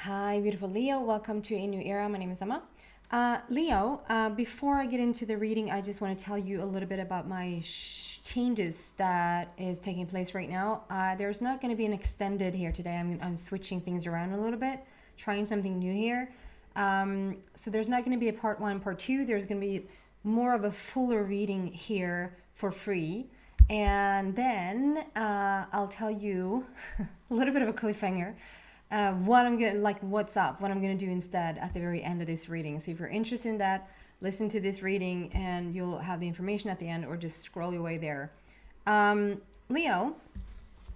Hi, beautiful Leo. Welcome to a new era. My name is Emma. Leo, before I get into the reading, I just want to tell you a little bit about my changes that is taking place right now. There's not going to be an extended here today. I'm switching things around a little bit, trying something new here. So there's not going to be a part one, part two. There's going to be more of a fuller reading here for free. And then I'll tell you a little bit of a cliffhanger. What I'm gonna what's up, what I'm gonna do instead at the very end of this reading. So if you're interested in that, listen to this reading and you'll have the information at the end, or just scroll your way there. Leo,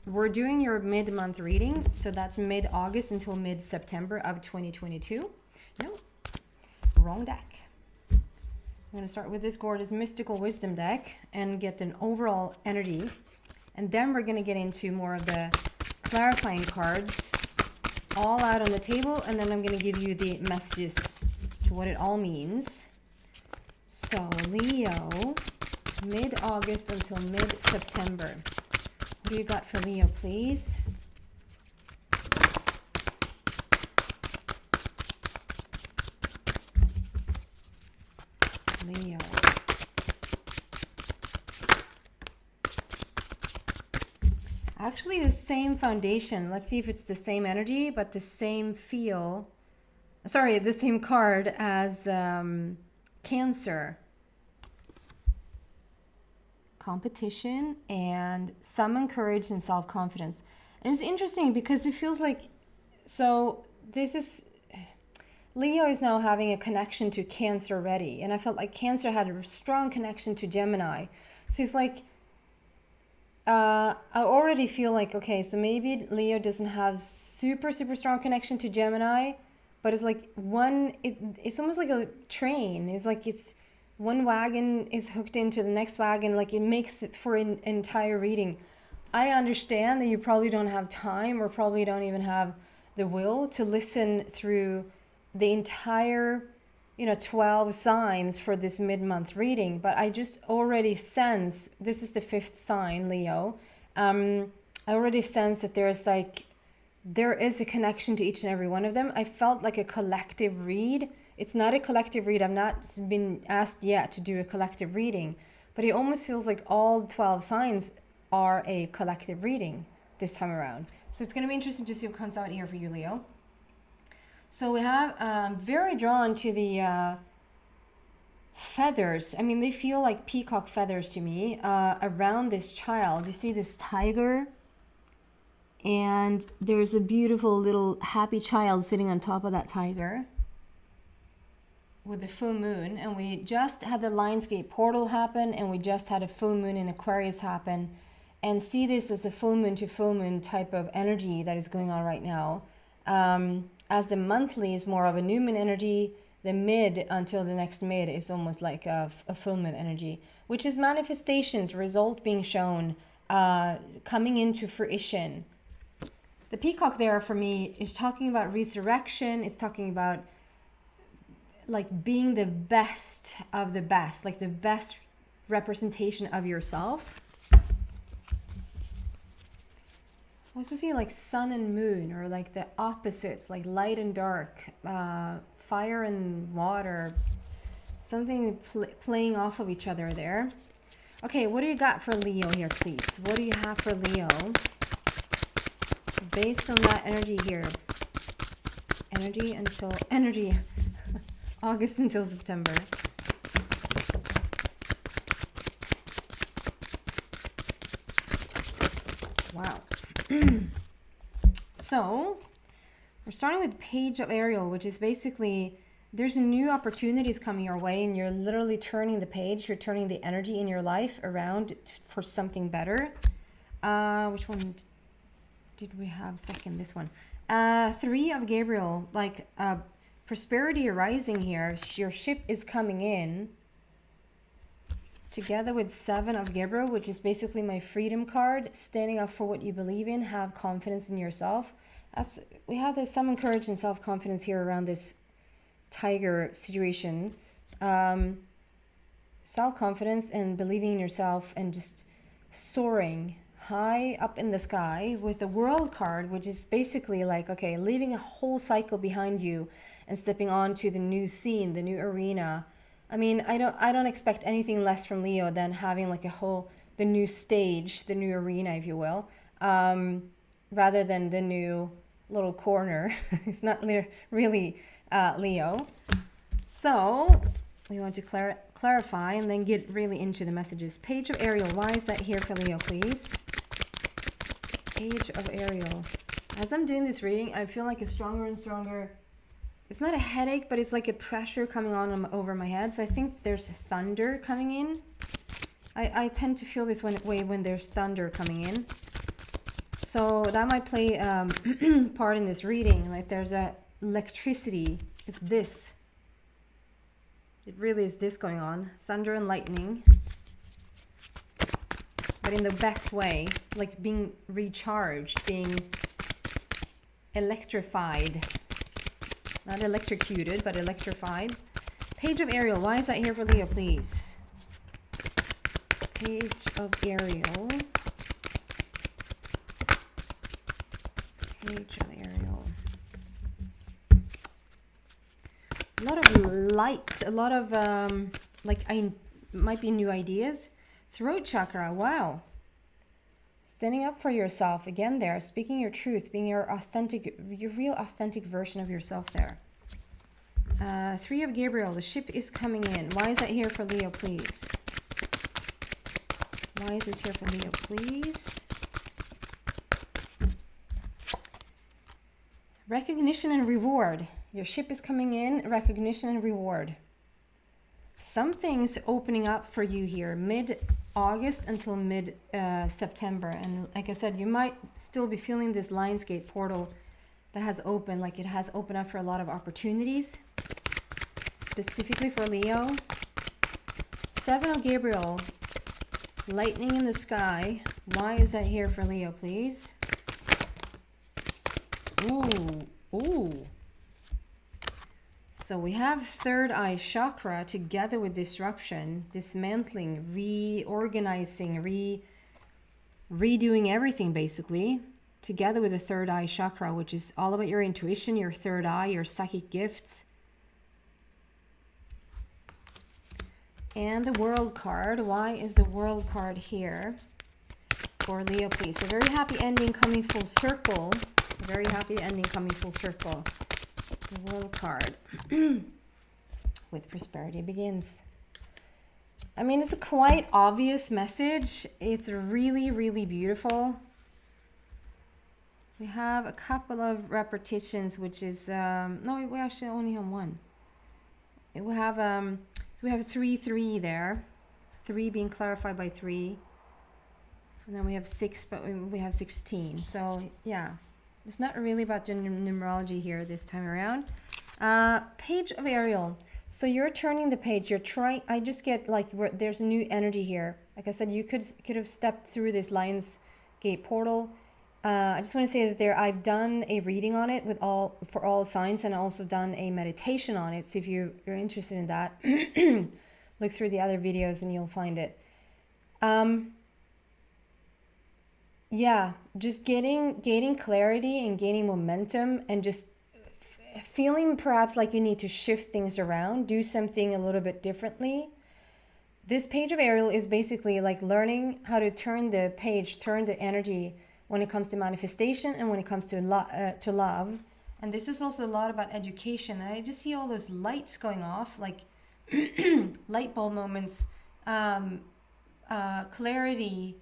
we're doing your mid-month reading, so that's mid-August until mid-September of 2022. No, wrong deck. I'm gonna start with this gorgeous Mystical Wisdom deck and get an overall energy, and then we're gonna get into more of the clarifying cards all out on the table, and then I'm going to give you the messages to what it all means. So Leo, mid-August until mid-September. What do you got for Leo, please? Leo. Actually, the same foundation. Let's see if it's the same energy, but the same feel. Sorry, the same card as Cancer. Competition and summon courage and self-confidence. And it's interesting because it feels like, so this is, Leo is now having a connection to Cancer already. And I felt like Cancer had a strong connection to Gemini. So it's like, I already feel like, okay, so maybe Leo doesn't have super strong connection to Gemini, but it's like it's almost like a train. It's like it's one wagon is hooked into the next wagon, like it makes it for an entire reading. I understand that you probably don't have time, or probably don't even have the will to listen through the entire 12 signs for this mid-month reading, but I just already sense, this is the 5th sign, Leo. I already sense that there is a connection to each and every one of them. I felt like a collective read. It's not a collective read. I've not been asked yet to do a collective reading, but it almost feels like all 12 signs are a collective reading this time around. So it's going to be interesting to see what comes out here for you, Leo. So we have very drawn to the feathers. I mean, they feel like peacock feathers to me around this child. You see this tiger, and there's a beautiful little happy child sitting on top of that tiger with the full moon. And we just had the Lionsgate portal happen, and we just had a full moon in Aquarius happen. And see this as a full moon to full moon type of energy that is going on right now. As the monthly is more of a new moon energy, the mid until the next mid is almost like a full moon energy, which is manifestations, result being shown, coming into fruition. The peacock there for me is talking about resurrection. It's talking about like being the best of the best, like the best representation of yourself. I also see like sun and moon, or like the opposites, like light and dark, fire and water, something playing off of each other there. Okay, what do you got for Leo here, please? What do you have for Leo based on that energy here? Energy August until September. Wow. So we're starting with Page of Ariel, which is basically there's new opportunities coming your way, and you're literally turning the page. You're turning the energy in your life around for something better. Which one did we have second? This one. 3 of Gabriel, like prosperity arising here. Your ship is coming in. Together with 7 of Gabriel, which is basically my freedom card, standing up for what you believe in, have confidence in yourself. We have this summon courage and self-confidence here around this tiger situation. Self-confidence and believing in yourself and just soaring high up in the sky with the world card, which is basically like, okay, leaving a whole cycle behind you and stepping onto the new scene, the new arena. I mean, I don't expect anything less from Leo than having like the new stage, the new arena, if you will, rather than the new little corner. It's not really Leo. So we want to clarify and then get really into the messages. Page of Ariel, why is that here for Leo, please? Page of Ariel. As I'm doing this reading, I feel like a stronger and stronger, it's not a headache, but it's like a pressure coming on over my head. So I think there's thunder coming in. I tend to feel this way when there's thunder coming in. So that might play part in this reading. Like there's a electricity. It's this. It really is this going on. Thunder and lightning. But in the best way. Like being recharged. Being electrified. Not electrocuted, but electrified. Page of Ariel. Why is that here for Leo, please? Page of Ariel. Page of Ariel. A lot of light, a lot of might be new ideas. Throat chakra, wow. Standing up for yourself again there, speaking your truth, being your real authentic version of yourself there. Three of Gabriel, the ship is coming in. Why is that here for Leo, please? Why is this here for Leo, please? Recognition and reward. Your ship is coming in, recognition and reward. Something's opening up for you here, mid-August until mid-September. And like I said, you might still be feeling this Lionsgate portal that has opened, like it has opened up for a lot of opportunities, specifically for Leo. Seven of Gabriel, lightning in the sky. Why is that here for Leo, please? Ooh. So we have third eye chakra together with disruption, dismantling, reorganizing, redoing everything basically, together with the third eye chakra, which is all about your intuition, your third eye, your psychic gifts. And the world card. Why is the world card here for Leo, please? A very happy ending coming full circle. A very happy ending coming full circle. The world card. With prosperity begins. I mean, it's a quite obvious message. It's really, really beautiful. We have a couple of repetitions, which is no, we actually only have one. We have so we have 3 there, 3 being clarified by 3, and then we have 6, but we have 16. So yeah, it's not really about the numerology here this time around. Page of Ariel. So you're turning the page. You're trying. I just get like there's a new energy here. Like I said, you could have stepped through this Lionsgate portal. I just want to say that I've done a reading on it for all signs, and also done a meditation on it. So if you're interested in that, look through the other videos and you'll find it. Yeah, just gaining clarity and gaining momentum, and just feeling perhaps like you need to shift things around, do something a little bit differently. This page of Ariel is basically like learning how to turn the page, turn the energy when it comes to manifestation and when it comes to love. And this is also a lot about education. And I just see all those lights going off, like light bulb moments, clarity,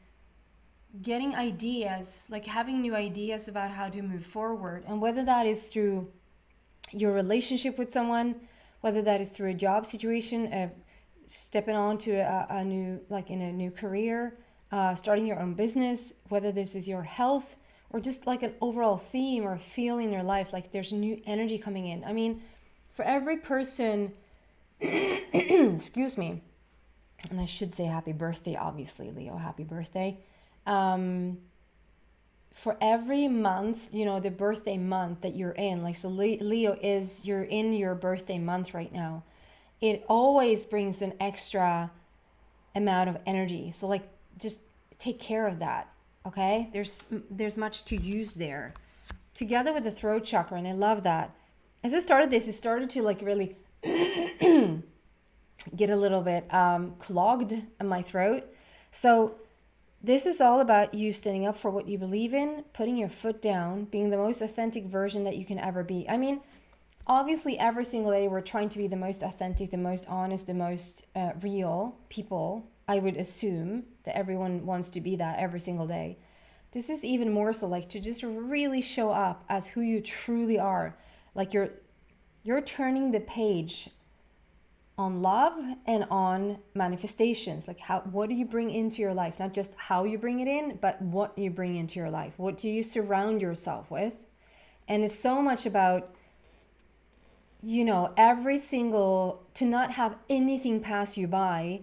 getting ideas, like having new ideas about how to move forward. And whether that is through your relationship with someone, whether that is through a job situation, stepping on to a new, like in a new career, starting your own business, whether this is your health or just like an overall theme or feel in your life, like there's new energy coming in. I mean, for every person, excuse me, and I should say happy birthday, obviously, Leo, happy birthday. For every month, the birthday month that you're in, like, so Leo you're in your birthday month right now. It always brings an extra amount of energy. So like, just take care of that. Okay, there's much to use there. Together with the throat chakra, and I love that. As I started this, it started to like really get a little bit clogged in my throat. So this is all about you standing up for what you believe in, putting your foot down, being the most authentic version that you can ever be. I mean, obviously, every single day we're trying to be the most authentic, the most honest, the most real people. I would assume that everyone wants to be that every single day. This is even more so like to just really show up as who you truly are. Like you're turning the page on love and on manifestations. Like what do you bring into your life? Not just how you bring it in, but what you bring into your life. What do you surround yourself with? And it's so much about, you know, every single, to not have anything pass you by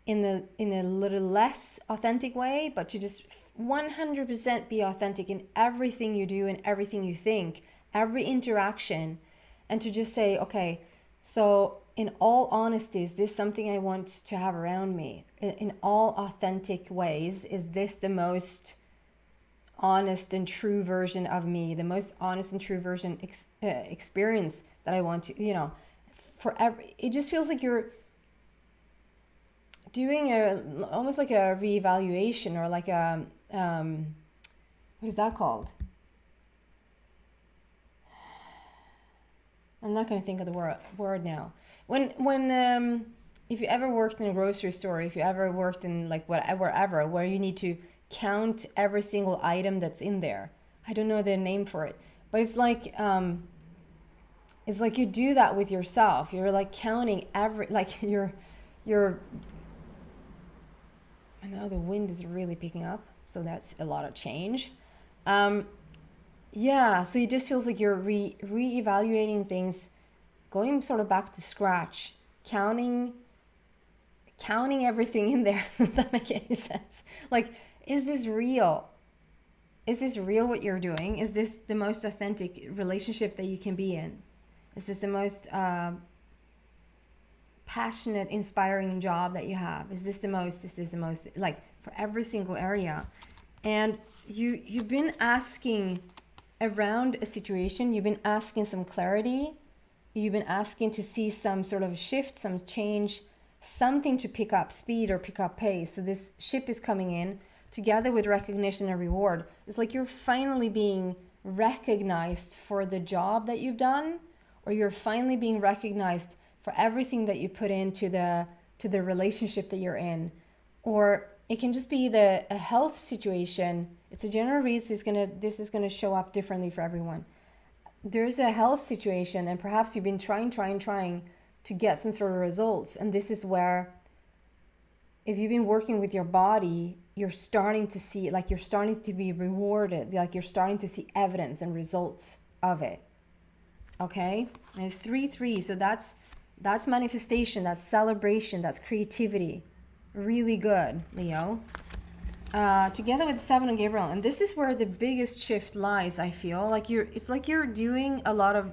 in a little less authentic way, but to just 100% be authentic in everything you do and everything you think, every interaction, and to just say, okay, so in all honesty, is this something I want to have around me? In all authentic ways, is this the most honest and true version of me, the most honest and true version experience that I want to, you know, it just feels like you're doing almost like a reevaluation, or like a, what is that called? I'm not going to think of the word now. When if you ever worked in a grocery store, if you ever worked in like wherever, where you need to count every single item that's in there. I don't know the name for it, but it's like you do that with yourself. You're like counting you're I know the wind is really picking up, so that's a lot of change. Yeah, so it just feels like you're re-evaluating things, going sort of back to scratch, counting everything in there. Does that make any sense? Like, is this real? Is this real what you're doing? Is this the most authentic relationship that you can be in? Is this the most passionate, inspiring job that you have? Is this the most, like, for every single area? And you've been asking around a situation, you've been asking some clarity, you've been asking to see some sort of shift, some change, something to pick up speed or pick up pace. So this ship is coming in together with recognition and reward. It's like you're finally being recognized for the job that you've done, or you're finally being recognized for everything that you put into the relationship that you're in. Or it can just be a health situation. It's a general reason. This is gonna show up differently for everyone. There's a health situation, and perhaps you've been trying to get some sort of results. And this is where, if you've been working with your body, you're starting to see, like, you're starting to be rewarded, like you're starting to see evidence and results of it. Okay? And it's 3-3, so that's manifestation, that's celebration, that's creativity. Really good, Leo. Together with 7 and Gabriel, and this is where the biggest shift lies. I feel like it's like you're doing a lot of,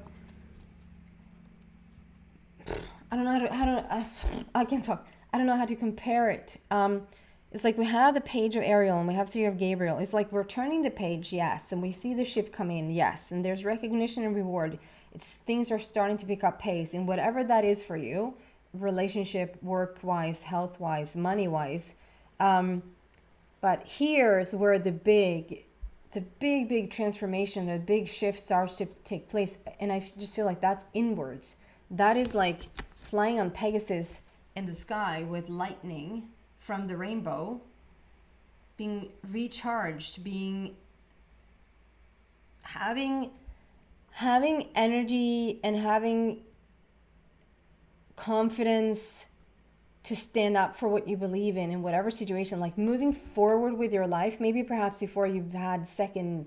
I don't know I can't talk. I don't know how to compare it. It's like we have the page of Ariel and we have 3 of Gabriel. It's like we're turning the page, yes, and we see the ship come in, yes, and there's recognition and reward. Things are starting to pick up pace in whatever that is for you, relationship, work-wise, health-wise, money-wise. But here's where the big transformation, the big shift starts to take place. And I just feel like that's inwards. That is like flying on Pegasus in the sky with lightning from the rainbow, being recharged, having energy and having confidence to stand up for what you believe in whatever situation, like moving forward with your life. Maybe perhaps before you've had second,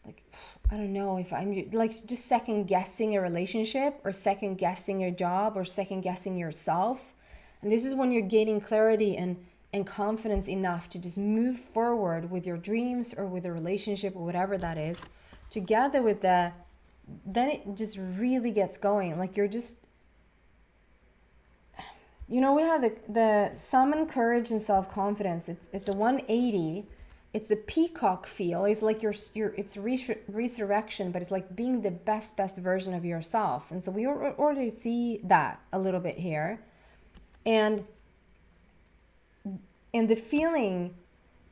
like, I don't know if I'm like just second guessing a relationship, or second guessing your job, or second guessing yourself. And this is when you're gaining clarity and confidence enough to just move forward with your dreams or with a relationship or whatever that is, together with then it just really gets going. Like you're just, you know, we have the summon courage and self-confidence. It's a 180, it's a peacock feel. It's like it's resurrection, but it's like being the best version of yourself. And so we already see that a little bit here. And the feeling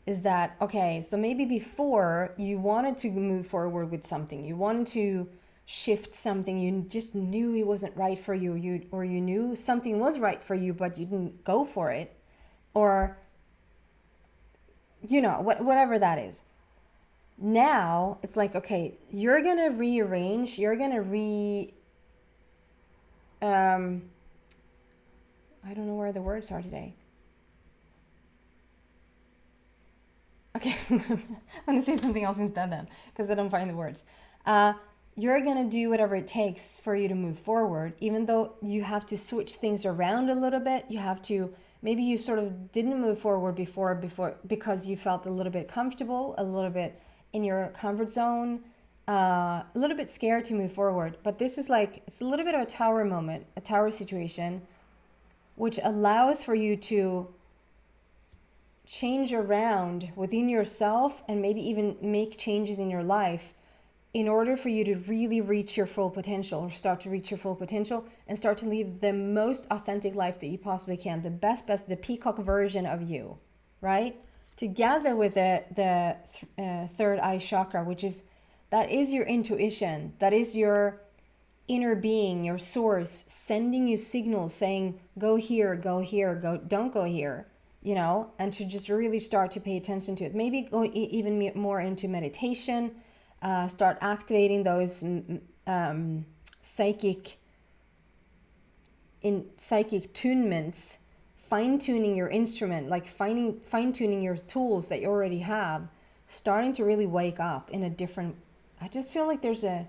is that, okay, so maybe before you wanted to move forward with something, you wanted to shift something, you just knew it wasn't right for you, or you knew something was right for you, but you didn't go for it, or whatever that is. Now it's like, okay, you're gonna rearrange, you're gonna I don't know where the words are today. Okay, I'm gonna say something else instead then, because I don't find the words. You're gonna do whatever it takes for you to move forward, even though you have to switch things around a little bit. You have to, maybe you sort of didn't move forward before because you felt a little bit comfortable, a little bit in your comfort zone, a little bit scared to move forward. But this is like, it's a little bit of a tower moment, a tower situation, which allows for you to change around within yourself and maybe even make changes in your life in order for you to really reach your full potential, or start to reach your full potential and start to live the most authentic life that you possibly can, the best, the peacock version of you, right? Together with the third eye chakra, that is your intuition, that is your inner being, your source, sending you signals saying, go here, don't go here, and to just really start to pay attention to it. Maybe go even more into meditation, start activating those psychic tunements, fine-tuning your instrument, like fine-tuning your tools that you already have, starting to really wake up in a different, I just feel like there's a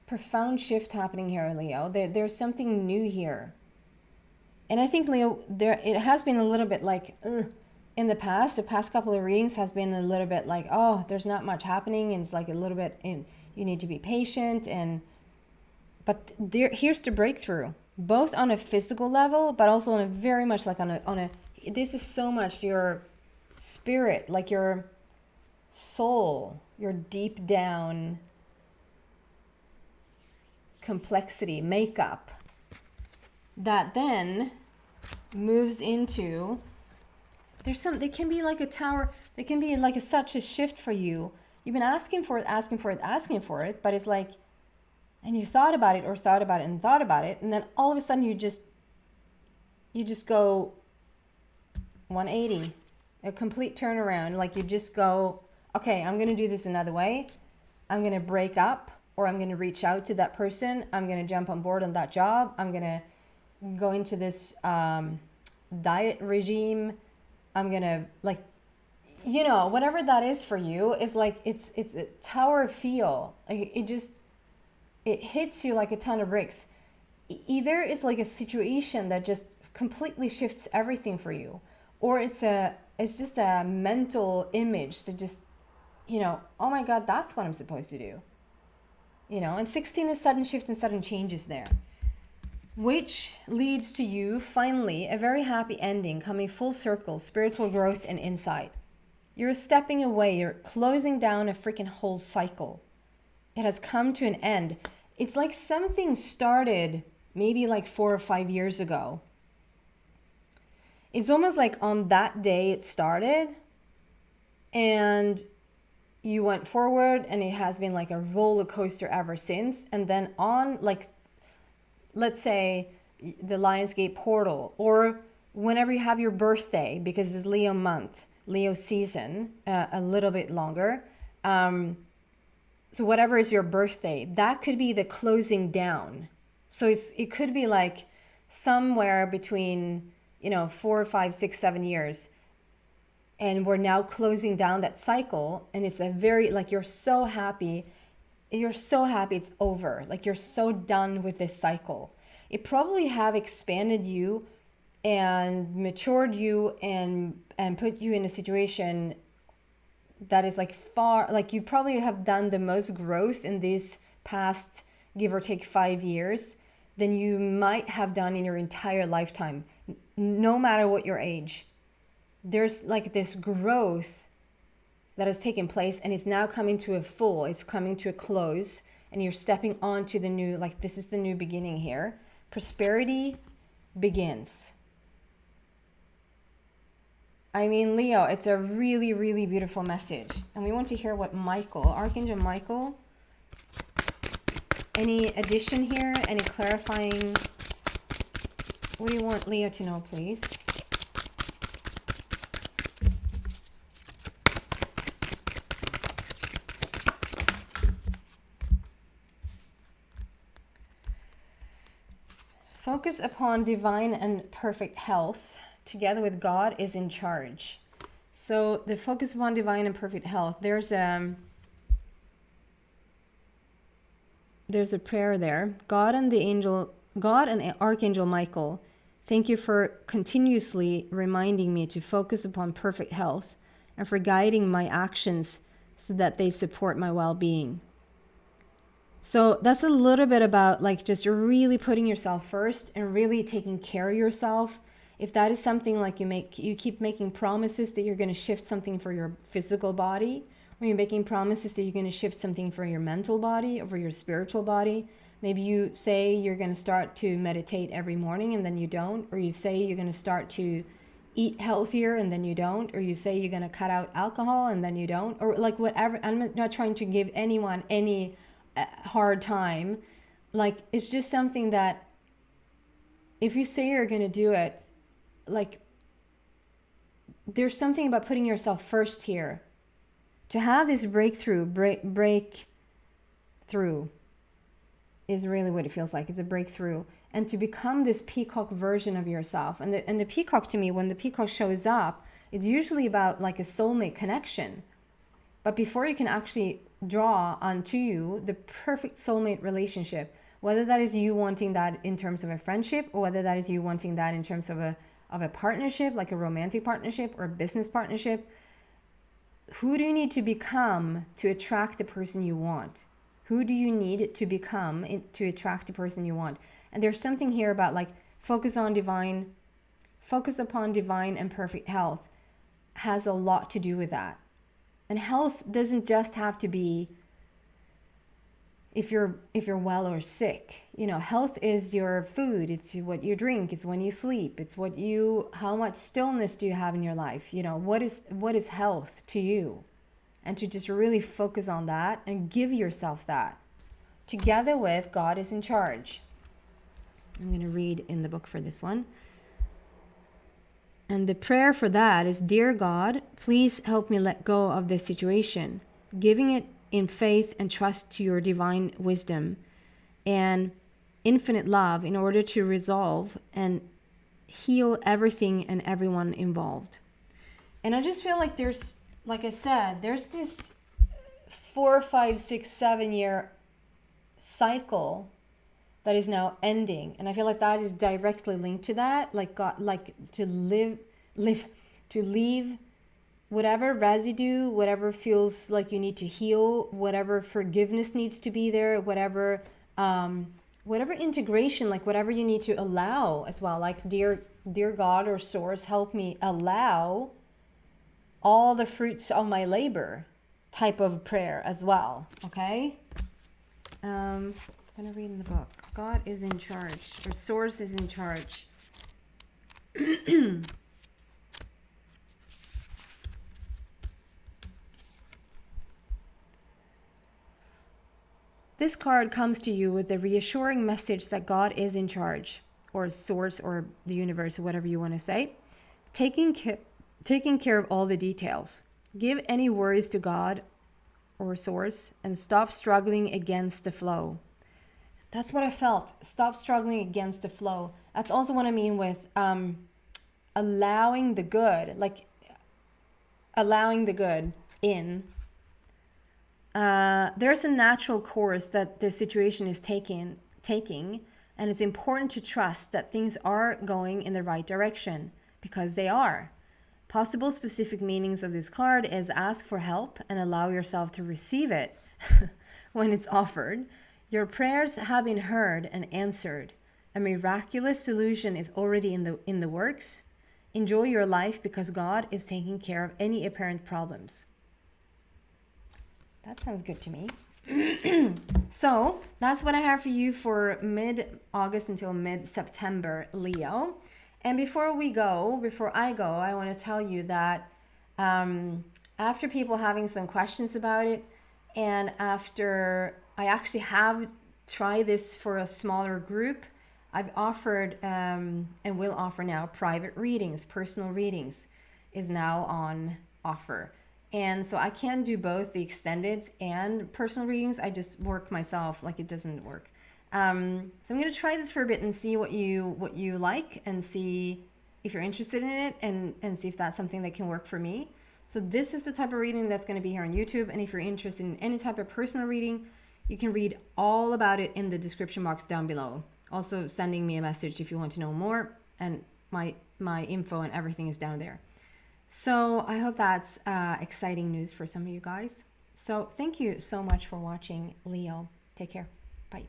profound shift happening here, Leo. There's something new here. And I think, Leo, it has been a little bit like, in the past couple of readings has been a little bit like, oh, there's not much happening, and it's like a little bit, you need to be patient, but here's the breakthrough, both on a physical level, but also on a very much like on a this is so much your spirit, like your soul, your deep down complexity, makeup, that then moves into, there can be like a tower, there can be like such a shift for you. You've been asking for it, but it's like, and you thought about it, and then all of a sudden you just go 180, a complete turnaround. Like you just go, okay, I'm gonna do this another way. I'm gonna break up, or I'm gonna reach out to that person. I'm gonna jump on board on that job. I'm gonna go into this diet regime. I'm gonna, like, whatever that is for you, is like, it's a tower feel. Like it hits you like a ton of bricks. Either it's like a situation that just completely shifts everything for you, or it's just a mental image to just, oh my God, that's what I'm supposed to do. And 16 is sudden shift and sudden changes there, which leads to you finally a very happy ending, coming full circle, spiritual growth and insight. You're stepping away, you're closing down a freaking whole cycle. It has come to an end. It's like something started maybe like 4 or 5 years ago. It's almost like on that day it started, and you went forward, and it has been like a roller coaster ever since. And then on, like, let's say the Lionsgate portal, or whenever you have your birthday, because it's Leo month, Leo season, a little bit longer. So whatever is your birthday, that could be the closing down. So it could be like somewhere between, 4, 5, 6, 7 years. And we're now closing down that cycle. And it's a very, like, you're so happy it's over. Like, you're so done with this cycle. It probably have expanded you and matured you and put you in a situation that is like far, like, you probably have done the most growth in these past, give or take 5 years, than you might have done in your entire lifetime, no matter what your age. there's like this growth that has taken place, and it's now coming to it's coming to a close, and you're stepping onto the new, like this is the new beginning here. Prosperity begins. I mean, Leo, it's a really, really beautiful message. And we want to hear what Archangel Michael, any addition here, any clarifying? What do you want Leo to know, please? Focus upon divine and perfect health. Together with God is in charge. So the focus upon divine and perfect health. There's a prayer there. God and Archangel Michael, thank you for continuously reminding me to focus upon perfect health and for guiding my actions so that they support my well-being. So that's a little bit about like just really putting yourself first and really taking care of yourself. If that is something like you keep making promises that you're going to shift something for your physical body, or you're making promises that you're going to shift something for your mental body or for your spiritual body. Maybe you say you're going to start to meditate every morning and then you don't, or you say you're going to start to eat healthier and then you don't, or you say you're going to cut out alcohol and then you don't, or like whatever. I'm not trying to give anyone any hard time. Like, it's just something that if you say you're going to do it, like, there's something about putting yourself first here. To have this breakthrough is really what it feels like. It's a breakthrough. And to become this peacock version of yourself. And the peacock, to me, when the peacock shows up, it's usually about like a soulmate connection. But before you can actually draw onto you the perfect soulmate relationship, whether that is you wanting that in terms of a friendship, or whether that is you wanting that in terms of a partnership, like a romantic partnership or a business partnership, who do you need to become to attract the person you want? Who do you need to become to attract the person you want? And there's something here about like focus upon divine and perfect health has a lot to do with that. And health doesn't just have to be if you're well or sick. You know, health is your food, it's what you drink, it's when you sleep, it's how much stillness do you have in your life? You know, what is health to you? And to just really focus on that and give yourself that. Together with God is in charge. I'm going to read in the book for this one. And the prayer for that is, Dear God, please help me let go of this situation, giving it in faith and trust to your divine wisdom and infinite love in order to resolve and heal everything and everyone involved. And I just feel like there's, like I said, there's this 4, 5, 6, 7 year cycle that is now ending. And I feel like that is directly linked to that. Like God, like to leave whatever residue, whatever feels like you need to heal, whatever forgiveness needs to be there, whatever integration, like whatever you need to allow as well. Like, dear God or source, help me allow all the fruits of my labor type of prayer as well. Okay. I'm gonna read in the book. God is in charge, or source is in charge. This card comes to you with the reassuring message that God is in charge, or source, or the universe, or whatever you want to say, taking care of all the details. Give any worries to God or source and stop struggling against the flow. That's what I felt. Stop struggling against the flow. That's also what I mean with allowing the good, like allowing the good in. There's a natural course that the situation is taking, and it's important to trust that things are going in the right direction, because they are. Possible specific meanings of this card is ask for help and allow yourself to receive it when it's offered. Your prayers have been heard and answered. A miraculous solution is already in the works. Enjoy your life because God is taking care of any apparent problems. That sounds good to me. So that's what I have for you for mid-August until mid-September, Leo. And before I go, I want to tell you that after people having some questions about it, and after I actually have tried this for a smaller group, I've offered and will offer now private readings, personal readings is now on offer. And so I can do both the extended and personal readings. I just work myself like it doesn't work. So I'm going to try this for a bit and see what you like, and see if you're interested in it, and see if that's something that can work for me. So this is the type of reading that's going to be here on YouTube. And if you're interested in any type of personal reading, you can read all about it in the description box down below. Also sending me a message if you want to know more, and my info and everything is down there. So I hope that's exciting news for some of you guys. So thank you so much for watching, Leo. Take care. Bye.